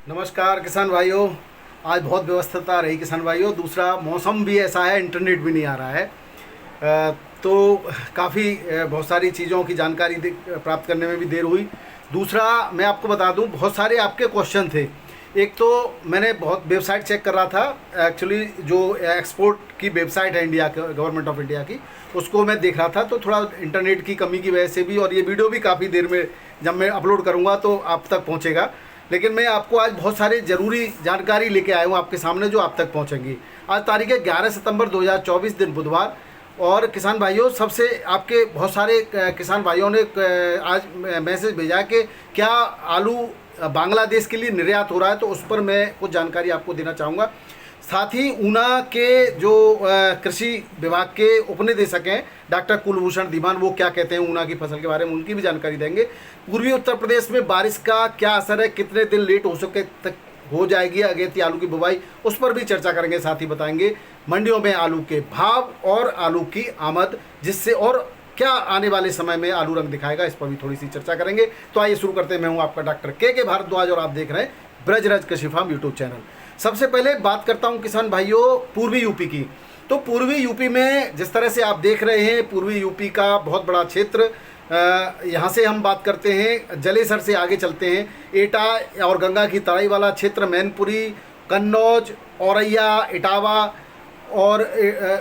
नमस्कार किसान भाइयों। आज बहुत व्यस्तता रही किसान भाइयों। दूसरा मौसम भी ऐसा है, इंटरनेट भी नहीं आ रहा है। तो काफ़ी बहुत सारी चीज़ों की जानकारी प्राप्त करने में भी देर हुई। दूसरा मैं आपको बता दूं, बहुत सारे आपके क्वेश्चन थे। एक तो मैंने बहुत वेबसाइट चेक कर रहा था, एक्चुअली जो एक्सपोर्ट की वेबसाइट है इंडिया के, गवर्नमेंट ऑफ इंडिया की, उसको मैं देख रहा था। तो थोड़ा इंटरनेट की कमी की वजह से भी, और ये वीडियो भी काफ़ी देर में जब मैं अपलोड करूँगा तो आप तक पहुँचेगा। लेकिन मैं आपको आज बहुत सारे ज़रूरी जानकारी लेके आया हूँ आपके सामने, जो आप तक पहुँचेंगी। आज तारीख है 11 सितंबर 2024, दिन बुधवार। और किसान भाइयों, सबसे आपके बहुत सारे किसान भाइयों ने आज मैसेज भेजा है कि क्या आलू बांग्लादेश के लिए निर्यात हो रहा है, तो उस पर मैं कुछ जानकारी आपको देना चाहूँगा। साथ ही ऊना के जो कृषि विभाग के उपनिदेशक हैं डॉक्टर कुलभूषण धीमान, वो क्या कहते हैं ऊना की फसल के बारे में, उनकी भी जानकारी देंगे। पूर्वी उत्तर प्रदेश में बारिश का क्या असर है, कितने दिन लेट हो सके तक हो जाएगी अगेती आलू की बुवाई, उस पर भी चर्चा करेंगे। साथ ही बताएंगे मंडियों में आलू के भाव और आलू की आमद, जिससे और क्या आने वाले समय में आलू रंग दिखाएगा, इस पर भी थोड़ी सी चर्चा करेंगे। तो आइए शुरू करते हैं। मैं हूं आपका डॉक्टर के भारद्वाज और आप देख रहे हैं ब्रजराज कृषि फार्म यूट्यूब चैनल। सबसे पहले बात करता हूं किसान भाइयों पूर्वी यूपी की। तो पूर्वी यूपी में जिस तरह से आप देख रहे हैं, पूर्वी यूपी का बहुत बड़ा क्षेत्र, यहाँ से हम बात करते हैं, जलेसर से आगे चलते हैं, एटा और गंगा की तराई वाला क्षेत्र, मैनपुरी, कन्नौज, औरैया, इटावा, और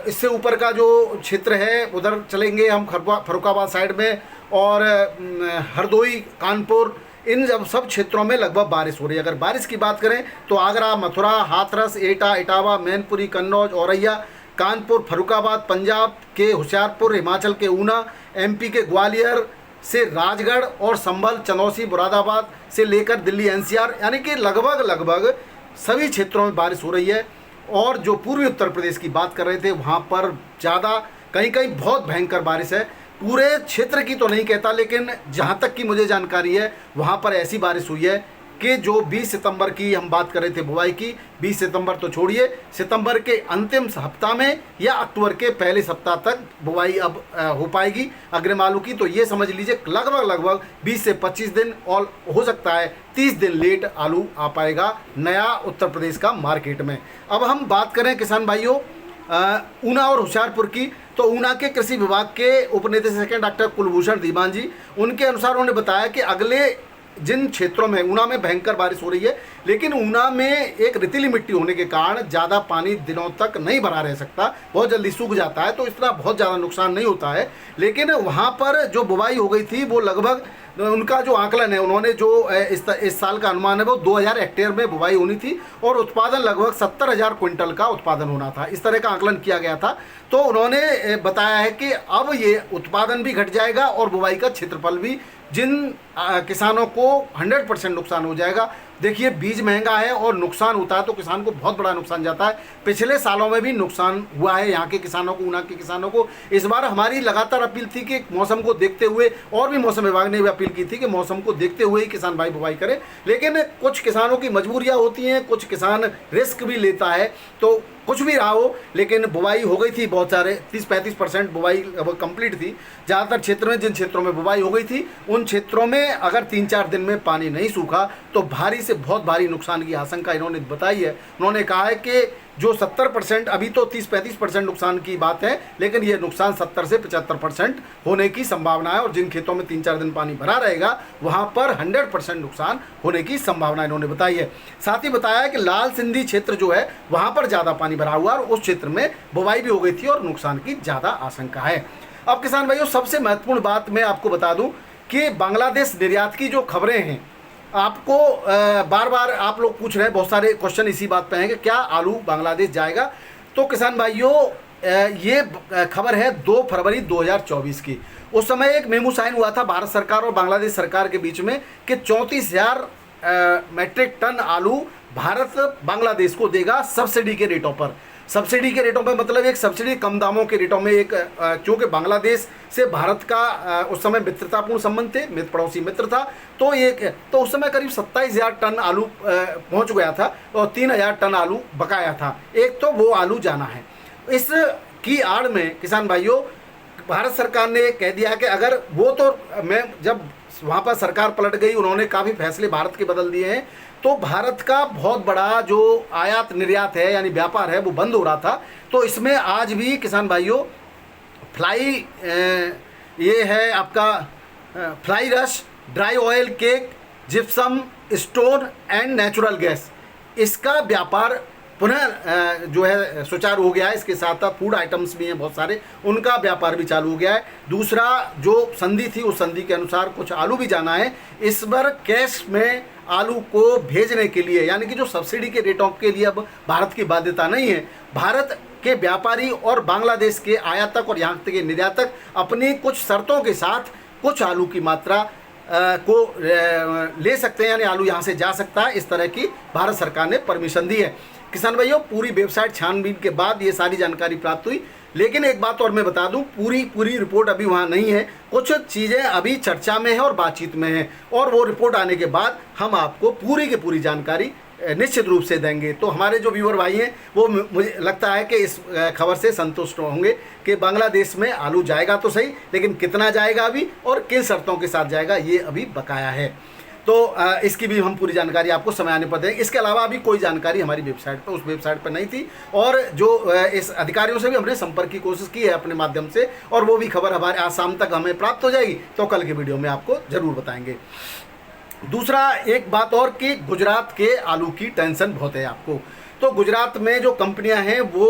इससे ऊपर का जो क्षेत्र है उधर चलेंगे हम फर्रुखाबाद साइड में, और हरदोई, कानपुर, इन सब क्षेत्रों में लगभग बारिश हो रही है। अगर बारिश की बात करें तो आगरा, मथुरा, हाथरस, एटा, इटावा, मैनपुरी, कन्नौज, औरैया, कानपुर, फर्रुखाबाद, पंजाब के होशियारपुर, हिमाचल के ऊना, एमपी के ग्वालियर से राजगढ़ और संभल, चंदौसी, मुरादाबाद से लेकर दिल्ली एनसीआर, यानी कि लगभग सभी क्षेत्रों में बारिश हो रही है। और जो पूर्वी उत्तर प्रदेश की बात कर रहे थे, वहाँ पर ज़्यादा, कहीं कहीं बहुत भयंकर बारिश है। पूरे क्षेत्र की तो नहीं कहता, लेकिन जहाँ तक की मुझे जानकारी है वहाँ पर ऐसी बारिश हुई है कि जो 20 सितंबर की हम बात कर रहे थे बुवाई की, 20 सितंबर तो छोड़िए, सितंबर के अंतिम हफ्ता में या अक्टूबर के पहले सप्ताह तक बुवाई अब हो पाएगी अग्रिम आलू की। तो ये समझ लीजिए लगभग 20 से 25 दिन, और हो सकता है 30 दिन लेट आलू आ पाएगा नया उत्तर प्रदेश का मार्केट में। अब हम बात करें किसान भाइयों ऊना और होशियारपुर की, तो ऊना के कृषि विभाग के उपनिदेशक हैं डॉक्टर कुलभूषण धीमान जी। उनके अनुसार उन्होंने बताया कि अगले जिन क्षेत्रों में, ऊना में भयंकर बारिश हो रही है, लेकिन ऊना में एक रेतीली मिट्टी होने के कारण ज़्यादा पानी दिनों तक नहीं भरा रह सकता, बहुत जल्दी सूख जाता है, तो इस तरह बहुत ज़्यादा नुकसान नहीं होता है। लेकिन वहाँ पर जो बुवाई हो गई थी वो लगभग, उनका जो आकलन है, उन्होंने जो इस साल का अनुमान है वो 2000 हेक्टेयर में बुवाई होनी थी, और उत्पादन लगभग 70,000 क्विंटल का उत्पादन होना था, इस तरह का आकलन किया गया था। तो उन्होंने बताया है कि अब ये उत्पादन भी घट जाएगा और बुवाई का क्षेत्रफल भी, जिन किसानों को 100% नुकसान हो जाएगा। देखिए, बीज महंगा है और नुकसान होता है तो किसान को बहुत बड़ा नुकसान जाता है। पिछले सालों में भी नुकसान हुआ है यहाँ के किसानों को, ऊना के किसानों को। इस बार हमारी लगातार अपील थी कि मौसम को देखते हुए, और भी मौसम विभाग ने भी अपील की थी कि मौसम को देखते हुए ही किसान भाई बुवाई करें, लेकिन कुछ किसानों की मजबूरियाँ होती हैं, कुछ किसान रिस्क भी लेता है। तो कुछ भी रहा हो, लेकिन बुवाई हो गई थी, बहुत सारे 30-35% बुवाई अब कंप्लीट थी ज़्यादातर क्षेत्र में। जिन क्षेत्रों में बुवाई हो गई थी उन क्षेत्रों में अगर 3-4 दिन में पानी नहीं सूखा तो भारी से बहुत भारी नुकसान की आशंका इन्होंने बताई है। उन्होंने कहा है कि जो 70%, अभी तो 30-35% नुकसान की बात है, लेकिन ये नुकसान 70 से 75% होने की संभावना है, और जिन खेतों में 3-4 दिन पानी भरा रहेगा वहाँ पर 100% नुकसान होने की संभावना इन्होंने बताई है। साथ ही बताया है कि लाल सिंधी क्षेत्र जो है वहाँ पर ज़्यादा पानी भरा हुआ, और उस क्षेत्र में बुवाई भी हो गई थी और नुकसान की ज़्यादा आशंका है। अब किसान भाइयों, सबसे महत्वपूर्ण बात मैं आपको बता दूं कि बांग्लादेश निर्यात की जो खबरें हैं, आपको बार बार आप लोग पूछ रहे हैं, बहुत सारे क्वेश्चन इसी बात पे हैं कि क्या आलू बांग्लादेश जाएगा। तो किसान भाइयों, ये खबर है 2 फरवरी 2024 की। उस समय एक मेमू साइन हुआ था भारत सरकार और बांग्लादेश सरकार के बीच में कि 34,000 मैट्रिक टन आलू भारत बांग्लादेश को देगा सब्सिडी के रेटों पर। सब्सिडी के रेटों पर मतलब एक सब्सिडी कम दामों के रेटों में, एक क्योंकि बांग्लादेश से भारत का उस समय मित्रतापूर्ण संबंध थे, मित्र पड़ोसी मित्र था। तो उस समय करीब 27,000 टन आलू पहुंच गया था और 3,000 टन आलू बकाया था। एक तो वो आलू जाना है। इस की आड़ में किसान भाइयों, भारत सरकार ने कह दिया कि अगर वो, तो मैं जब वहाँ पर सरकार पलट गई, उन्होंने काफ़ी फैसले भारत के बदल दिए हैं। तो भारत का बहुत बड़ा जो आयात निर्यात है यानी व्यापार है वो बंद हो रहा था। तो इसमें आज भी किसान भाइयों फ्लाई ये है आपका fly rush, dry oil cake, gypsum, stone and natural gas, इसका व्यापार पुनः जो है सुचारू हो गया है। इसके साथ साथ फूड आइटम्स भी हैं बहुत सारे, उनका व्यापार भी चालू हो गया है। दूसरा जो संधि थी उस संधि के अनुसार कुछ आलू भी जाना है। इस बार कैश में आलू को भेजने के लिए यानी कि जो सब्सिडी के रेटों के लिए अब भारत की बाध्यता नहीं है। भारत के व्यापारी और बांग्लादेश के आयातक और यहाँ तक के निर्यातक अपनी कुछ शर्तों के साथ कुछ आलू की मात्रा को ले सकते हैं, यानी आलू यहाँ से जा सकता है। इस तरह की भारत सरकार ने परमिशन दी है। किसान भाइयों पूरी वेबसाइट छानबीन के बाद ये सारी जानकारी प्राप्त हुई, लेकिन एक बात और मैं बता दूं, पूरी रिपोर्ट अभी वहाँ नहीं है। कुछ चीज़ें अभी चर्चा में है और बातचीत में है, और वो रिपोर्ट आने के बाद हम आपको पूरी की पूरी जानकारी निश्चित रूप से देंगे। तो हमारे जो व्यूअर भाई हैं वो मुझे लगता है कि इस खबर से संतुष्ट होंगे कि बांग्लादेश में आलू जाएगा तो सही, लेकिन कितना जाएगा अभी और किन शर्तों के साथ जाएगा ये अभी बकाया है। तो इसकी भी हम पूरी जानकारी आपको समय आने पर देंगे। इसके अलावा अभी कोई जानकारी हमारी वेबसाइट पर उस वेबसाइट पर नहीं थी, और जो इस अधिकारियों से भी हमने संपर्क की कोशिश की है अपने माध्यम से, और वो भी खबर हमारे आज शाम तक हमें प्राप्त हो जाएगी, तो कल के वीडियो में आपको ज़रूर बताएंगे। दूसरा एक बात और कि गुजरात के आलू की टेंशन बहुत है आपको। तो गुजरात में जो कंपनियां हैं वो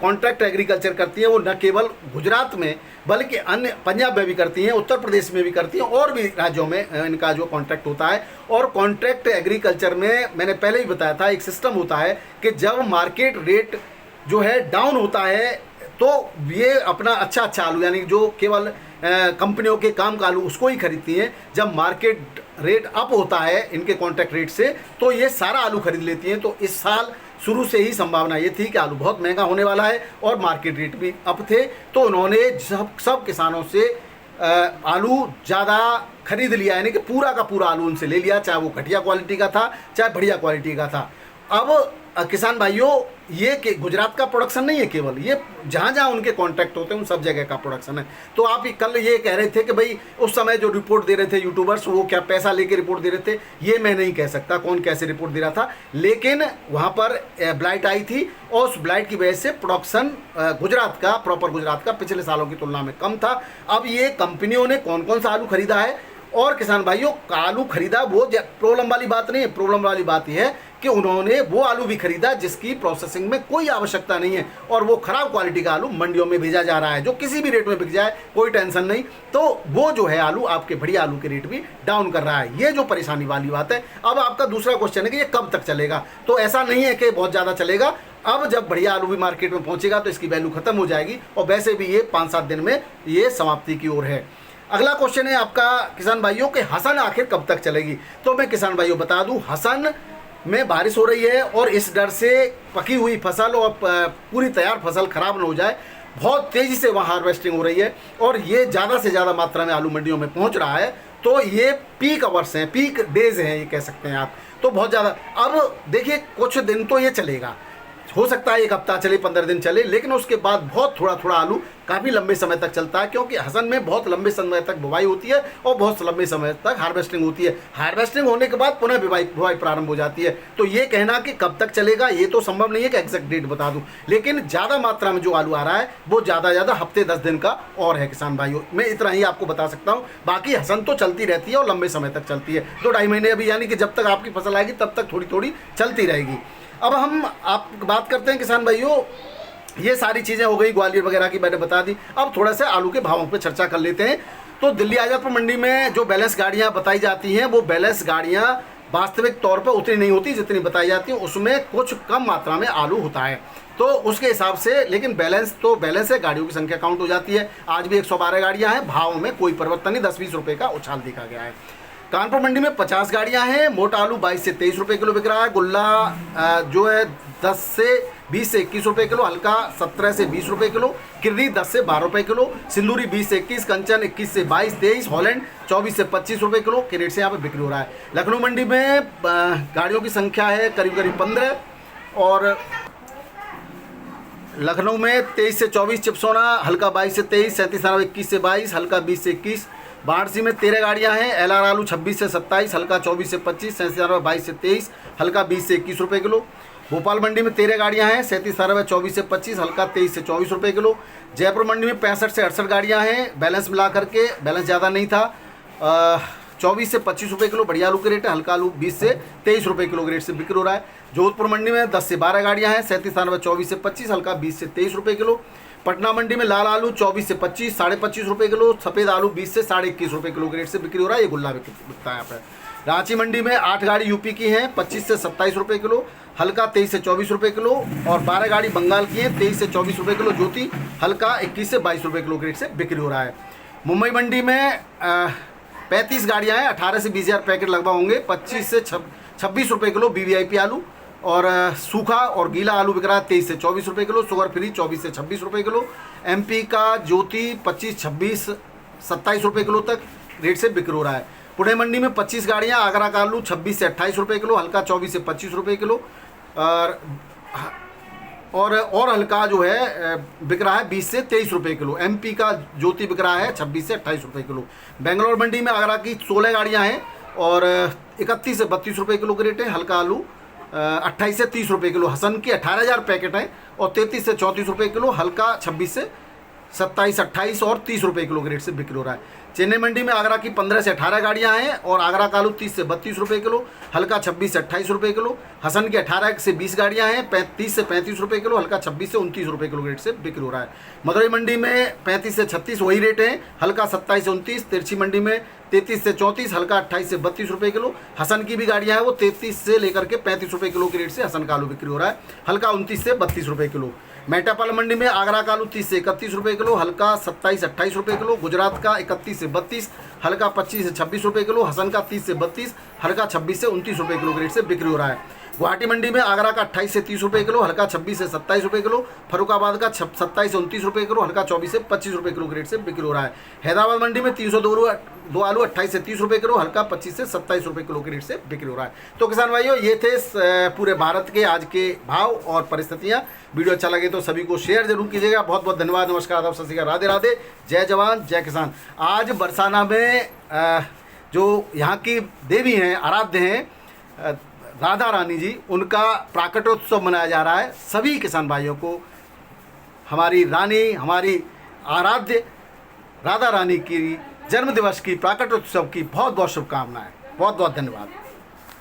कॉन्ट्रैक्ट एग्रीकल्चर करती हैं, वो न केवल गुजरात में बल्कि अन्य पंजाब में भी करती हैं, उत्तर प्रदेश में भी करती हैं, और भी राज्यों में इनका जो कॉन्ट्रैक्ट होता है। और कॉन्ट्रैक्ट एग्रीकल्चर में मैंने पहले ही बताया था एक सिस्टम होता है कि जब मार्केट रेट जो है डाउन होता है तो ये अपना अच्छा आलू यानी जो केवल कंपनियों के काम का आलू उसको ही खरीदती हैं। जब मार्केट रेट अप होता है इनके कॉन्ट्रैक्ट रेट से तो ये सारा आलू खरीद लेती हैं। तो इस साल शुरू से ही संभावना ये थी कि आलू बहुत महंगा होने वाला है और मार्केट रेट भी अप थे, तो उन्होंने सब किसानों से आलू ज़्यादा खरीद लिया, यानी कि पूरा का पूरा आलू उनसे ले लिया, चाहे वो घटिया क्वालिटी का था चाहे बढ़िया क्वालिटी का था। अब किसान भाइयों ये कि गुजरात का प्रोडक्शन नहीं है केवल, ये जहाँ जहाँ उनके कॉन्ट्रैक्ट होते हैं उन सब जगह का प्रोडक्शन है। तो आप कल ये कह रहे थे कि भाई उस समय जो रिपोर्ट दे रहे थे यूट्यूबर्स वो क्या पैसा लेके रिपोर्ट दे रहे थे, ये मैं नहीं कह सकता कौन कैसे रिपोर्ट दे रहा था, लेकिन वहाँ पर ब्लाइट आई थी और उस ब्लाइट की वजह से प्रोडक्शन गुजरात का प्रॉपर गुजरात का पिछले सालों की तुलना में कम था। अब ये कंपनियों ने कौन कौन सा आलू खरीदा है और किसान भाइयों आलू खरीदा वो प्रॉब्लम वाली बात नहीं है। प्रॉब्लम वाली बात यह है कि उन्होंने वो आलू भी खरीदा जिसकी प्रोसेसिंग में कोई आवश्यकता नहीं है और वो खराब क्वालिटी का आलू मंडियों में भेजा जा रहा है, जो किसी भी रेट में बिक जाए कोई टेंशन नहीं। तो वो जो है आलू आपके बढ़िया आलू के रेट भी डाउन कर रहा है, ये जो परेशानी वाली बात है। अब आपका दूसरा क्वेश्चन है कि ये कब तक चलेगा, तो ऐसा नहीं है कि बहुत ज़्यादा चलेगा। अब जब बढ़िया आलू भी मार्केट में पहुँचेगा तो इसकी वैल्यू खत्म हो जाएगी और वैसे भी ये 5-7 दिन में ये समाप्ति की ओर है। अगला क्वेश्चन है आपका किसान भाइयों कि हसन आखिर कब तक चलेगी। तो मैं किसान भाइयों बता दूं, हसन में बारिश हो रही है और इस डर से पकी हुई फसल और पूरी तैयार फसल खराब न हो जाए, बहुत तेज़ी से वहाँ हार्वेस्टिंग हो रही है और ये ज़्यादा से ज़्यादा मात्रा में आलू मंडियों में पहुँच रहा है। तो ये पीक आवर्स हैं, पीक डेज हैं ये कह सकते हैं आप, तो बहुत ज़्यादा। अब देखिए कुछ दिन तो ये चलेगा, हो सकता है 1 हफ्ता चले, 15 दिन चले, लेकिन उसके बाद बहुत थोड़ा आलू काफ़ी लंबे समय तक चलता है, क्योंकि हसन में बहुत लंबे समय तक बुवाई होती है और बहुत लंबे समय तक हार्वेस्टिंग होती है। हार्वेस्टिंग होने के बाद पुनः बुवाई प्रारंभ हो जाती है। तो ये कहना कि कब तक चलेगा ये तो संभव नहीं है कि एग्जैक्ट डेट बता दूं, लेकिन ज़्यादा मात्रा में जो आलू आ रहा है वो ज़्यादा हफ्ते 10 दिन का और है किसान भाइयों। मैं इतना ही आपको बता सकता हूँ, बाकी हसन तो चलती रहती है और लंबे समय तक चलती है, 2-2.5 महीने अभी, यानी कि जब तक आपकी फसल आएगी तब तक थोड़ी चलती रहेगी। अब हम आप बात करते हैं किसान भाइयों, ये सारी चीज़ें हो गई ग्वालियर वगैरह की मैंने बता दी। अब थोड़ा सा आलू के भावों पे चर्चा कर लेते हैं। तो दिल्ली आजादपुर मंडी में जो बैलेंस गाड़ियाँ बताई जाती हैं वो बैलेंस गाड़ियाँ वास्तविक तौर पर उतनी नहीं होती जितनी बताई जाती हैं, उसमें कुछ कम मात्रा में आलू होता है। तो उसके हिसाब से, लेकिन बैलेंस तो बैलेंस है, गाड़ियों की संख्या काउंट हो जाती है। आज भी 112 गाड़ियाँ हैं, भाव में कोई परिवर्तन नहीं, 10-20 रुपये का उछाल देखा गया है। कानपुर मंडी में 50 गाड़ियां हैं, मोटा आलू 22 से 23 रुपये किलो बिक रहा है, गुल्ला जो है 20 से 21 रुपये किलो, हल्का 17 से 20 रुपये किलो, किर्री 10 से 12 रुपये किलो, सिंदूरी 20 से 21, कंचन 21 से 22-23, हॉलैंड 24 से 25 रुपये किलो के रेट से यहाँ पे बिक्री हो रहा है। लखनऊ मंडी में गाड़ियों की संख्या है करीब 15, और लखनऊ में 23 से 24 चिप्सोना, हल्का 22 से 23, 37 21 से 22, हल्का 20 से 21, वाराणसी में 13 गाड़ियां हैं। LR आलू 26 से 27, हल्का 24 से 25, 37 से 23, हल्का 20 से 21 रुपये किलो। भोपाल मंडी में 13 गाड़ियां हैं। 37 24 से 25, हल्का 23 से 24 रुपये किलो। जयपुर मंडी में 65 से 68 गाड़ियां हैं। बैलेंस मिला करके, बैलेंस ज़्यादा नहीं था, 24 से 25 रुपये किलो बढ़िया आलू के रेट है। हल्का आलू 20 से 23 रुपये किलो के रेट से बिक्री हो रहा है। जोधपुर मंडी में 10 से 12 गाड़ियां हैं। 37 24 से 25, हल्का 20 से 23 रुपये किलो। पटना मंडी में लाल आलू 24 से 25, 25.5 रुपये किलो। सफ़ेद आलू 20 से 21.5 रुपये किलो के रेट से बिक्री हो रहा है। ये गुल्ला बिकता है यहाँ पर। रांची मंडी में 8 गाड़ी यूपी की हैं, 25 से 27 रुपये किलो, हल्का 23 से 24 रुपये किलो। और 12 गाड़ी बंगाल की हैं, 23 से 24 रुपये किलो। ज्योति हल्का 21 से 22 रुपये किलो के रेट से बिक्री हो रहा है। मुंबई मंडी में 35 गाड़ियाँ हैं, 18 से 20 हज़ार पैकेट लगभग होंगे। 25 से 26 रुपये किलो BVIP आलू। और सूखा और गीला आलू बिक रहा है 23 से 24 रुपये किलो। शुगर फ्री 24 से 26 रुपये किलो। MP का ज्योति 25, 26, 27 रुपये किलो तक रेट से बिक्री हो रहा है। पुणे मंडी में 25 गाड़ियाँ। आगरा का आलू 26 से 28 रुपये किलो, हल्का 24 से 25 रुपये किलो। और हल्का जो है बिक रहा है 20 से 23 रुपये किलो। MP का ज्योति बिक रहा है 26 से 28 रुपये किलो। बेंगलोर मंडी में आगरा की 16 गाड़ियाँ हैं और 31 से 32 रुपये किलो के रेट है। हल्का आलू 28 से 30 रुपये किलो। हसन की 18,000 पैकेट हैं और 33 से 34 रुपये किलो। हल्का 26 से 27, 28 और 30 रुपये किलो के रेट से बिक्री हो रहा है। चेन्नई मंडी में आगरा की 15 से 18 गाड़ियां हैं और आगरा का आलू 30 से 32 रुपये किलो, हल्का 26 से 28 रुपये किलो। हसन की 18 से 20 गाड़ियां हैं, 30 से 35 रुपये किलो, हल्का 26 से 29 रुपये किलो रेट से बिक्री हो रहा है। मदुरई मंडी में 35 से 36 वही रेट है, हल्का 27 से 29। तिरछी मंडी में 33 से 34, हल्का 28 से 32 रुपये किलो। हसन की भी गाड़ियाँ हैं, वो 33 से लेकर के 35 रुपये किलो के रेट से हसन का आलू बिक्री हो रहा है, हल्का 29 से 32 रुपये किलो। मेटापाल मंडी में आगरा का आलू 30 से 31 रुपये किलो, हल्का 27 से 28 रुपये किलो। गुजरात का 31 से 32, हल्का 25 से 26 रुपये किलो। हसन का 30 से 32, हल्का 26 से 29 रुपये किलो के रेट से बिक्री हो रहा है। गुवाहाटी मंडी में आगरा का 28 से 30 रुपये किलो, हल्का 26 से 27 रुपये किलो। फरुखाबाद का 27 से 29 रुपये किलो, हल्का 24 से 25 रुपये किलो के रेट से बिक्री हो रहा है। हैदराबाद मंडी में 302 आलू 28 से 30 रुपये किलो, हल्का 25 से 27 रुपये किलो के रेट से बिक्री हो रहा है। तो किसान भाइयों, ये थे पूरे भारत के आज के भाव और परिस्थितियाँ। वीडियो अच्छा लगे तो सभी को शेयर जरूर कीजिएगा। बहुत बहुत धन्यवाद, नमस्कार, आदाब, सत श्री अकाल, राधे राधे, जय जवान जय किसान। आज बरसाना में जो यहाँ की देवी हैं, आराध्य हैं राधा रानी जी, उनका प्राकटोत्सव मनाया जा रहा है। सभी किसान भाइयों को हमारी रानी, हमारी आराध्य राधा रानी की जन्म दिवस की, प्राकटोत्सव की बहुत बहुत शुभकामनाएं। बहुत बहुत धन्यवाद।